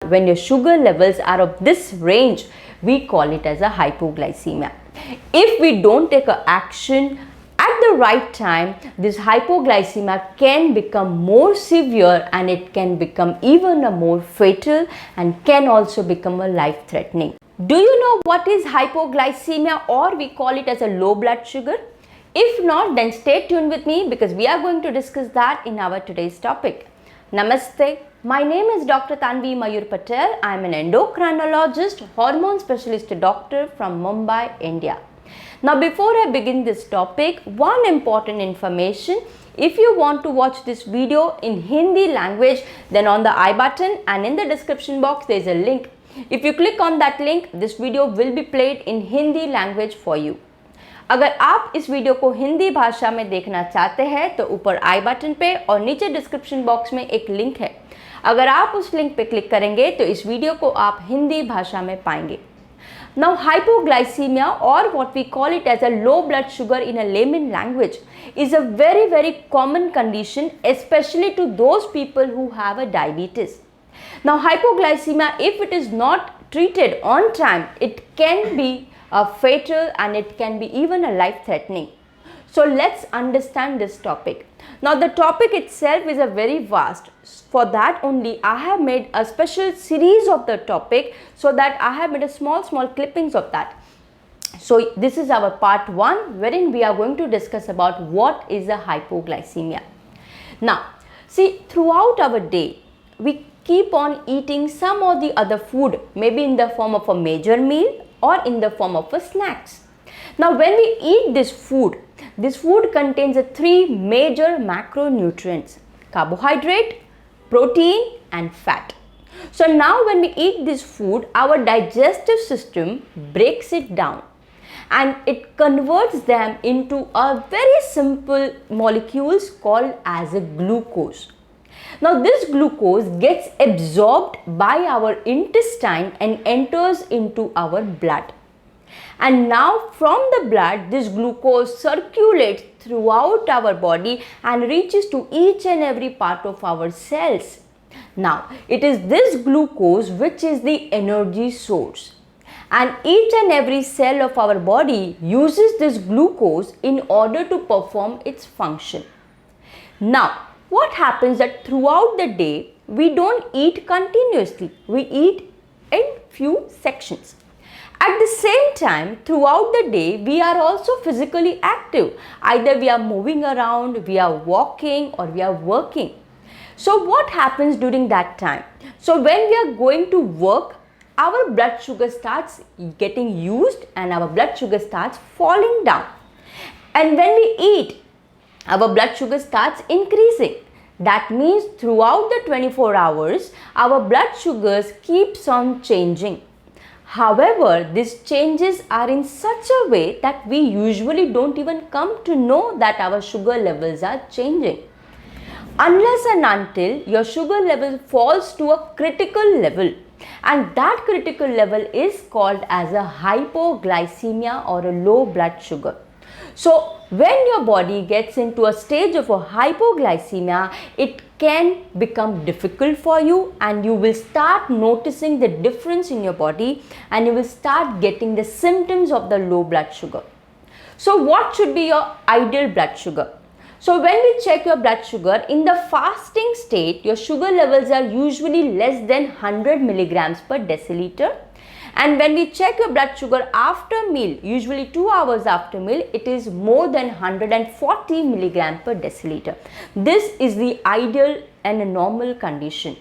when your sugar levels are of this range, we call it as a hypoglycemia. If we don't take a action at the right time, this hypoglycemia can become more severe and it can become even a more fatal and can also become a life-threatening. Do you know what is hypoglycemia, or we call it as a low blood sugar? If not, then stay tuned with me because we are going to discuss that in our today's topic. Namaste. My name is Dr. Tanvi Mayur Patel. I am an endocrinologist, hormone specialist doctor from Mumbai, India. Now, before I begin this topic, one important information. If you want to watch this video in Hindi language, then on the I button and in the description box there is a link. If you click on that link, this video will be played in Hindi language for you. अगर आप इस video को हिंदी भाषा में देखना चाहते हैं तो ऊपर आई बटन पे और नीचे डिस्क्रिप्शन बॉक्स में एक लिंक है. अगर आप उस लिंक पे क्लिक करेंगे तो इस वीडियो को आप हिंदी भाषा में पाएंगे. Now, hypoglycemia, or what we call it as a low blood sugar in a layman language, is a very common condition, especially to those people who have a diabetes. Now, hypoglycemia, if it is not treated on time, it can be fatal and it can be even a life-threatening. So, let's understand this topic. Now, the topic itself is a very vast. For that only, I have made a special series of the topic, so that I have made a small clippings of that. So, this is our part 1, wherein we are going to discuss about what is a hypoglycemia. Now, see, throughout our day, we keep on eating some or the other food, maybe in the form of a major meal or in the form of a snacks. Now, when we eat this food contains 3 major macronutrients: carbohydrate, protein and fat. So now when we eat this food, our digestive system breaks it down and it converts them into a very simple molecules called as a glucose. Now this glucose gets absorbed by our intestine and enters into our blood. And now from the blood, this glucose circulates throughout our body and reaches to each and every part of our cells. Now, it is this glucose which is the energy source. And each and every cell of our body uses this glucose in order to perform its function. Now, what happens that throughout the day, we don't eat continuously. We eat in few sections. At the same time, throughout the day, we are also physically active. Either we are moving around, we are walking, or we are working. So what happens during that time? So when we are going to work, our blood sugar starts getting used and our blood sugar starts falling down. And when we eat, our blood sugar starts increasing. That means throughout the 24 hours, our blood sugars keeps on changing. However, these changes are in such a way that we usually don't even come to know that our sugar levels are changing. Unless and until your sugar level falls to a critical level, and that critical level is called as a hypoglycemia or a low blood sugar. So, when your body gets into a stage of a hypoglycemia, it can become difficult for you and you will start noticing the difference in your body and you will start getting the symptoms of the low blood sugar. So, what should be your ideal blood sugar? So, when we check your blood sugar, in the fasting state, your sugar levels are usually less than 100 milligrams per deciliter. And when we check your blood sugar after meal, usually 2 hours after meal, it is more than 140 milligrams per deciliter. This is the ideal and a normal condition.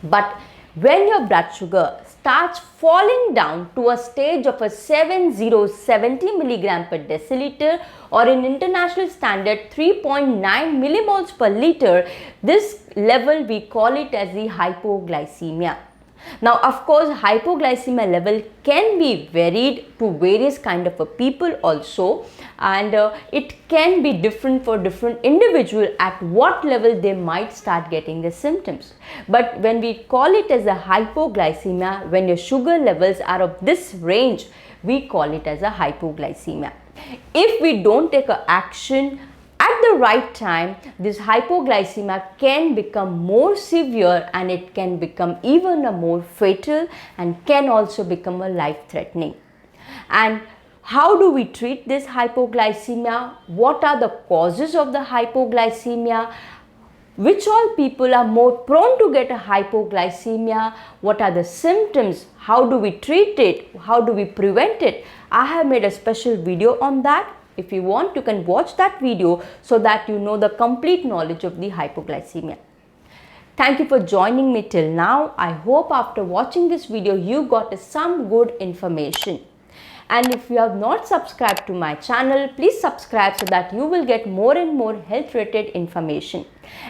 But when your blood sugar starts falling down to a stage of a 70 milligram per deciliter, or in international standard 3.9 millimoles per liter, this level we call it as the hypoglycemia. Now, of course, hypoglycemia level can be varied to various kind of a people also, and it can be different for different individual at what level they might start getting the symptoms. But when we call it as a hypoglycemia, when your sugar levels are of this range, we call it as a hypoglycemia. If we don't take a action At the right time, this hypoglycemia can become more severe and it can become even a more fatal and can also become a life-threatening. And how do we treat this hypoglycemia? What are the causes of the hypoglycemia? Which all people are more prone to get a hypoglycemia? What are the symptoms? How do we treat it? How do we prevent it? I have made a special video on that. If you want, you can watch that video so that you know the complete knowledge of the hypoglycemia. Thank you for joining me till now. I hope after watching this video you got some good information. And if you have not subscribed to my channel, please subscribe so that you will get more and more health related information.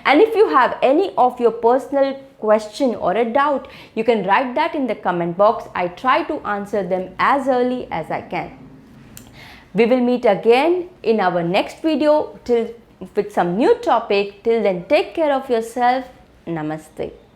And if you have any of your personal question or a doubt, you can write that in the comment box. I try to answer them as early as I can. We will meet again in our next video with some new topic. Till then, take care of yourself. Namaste.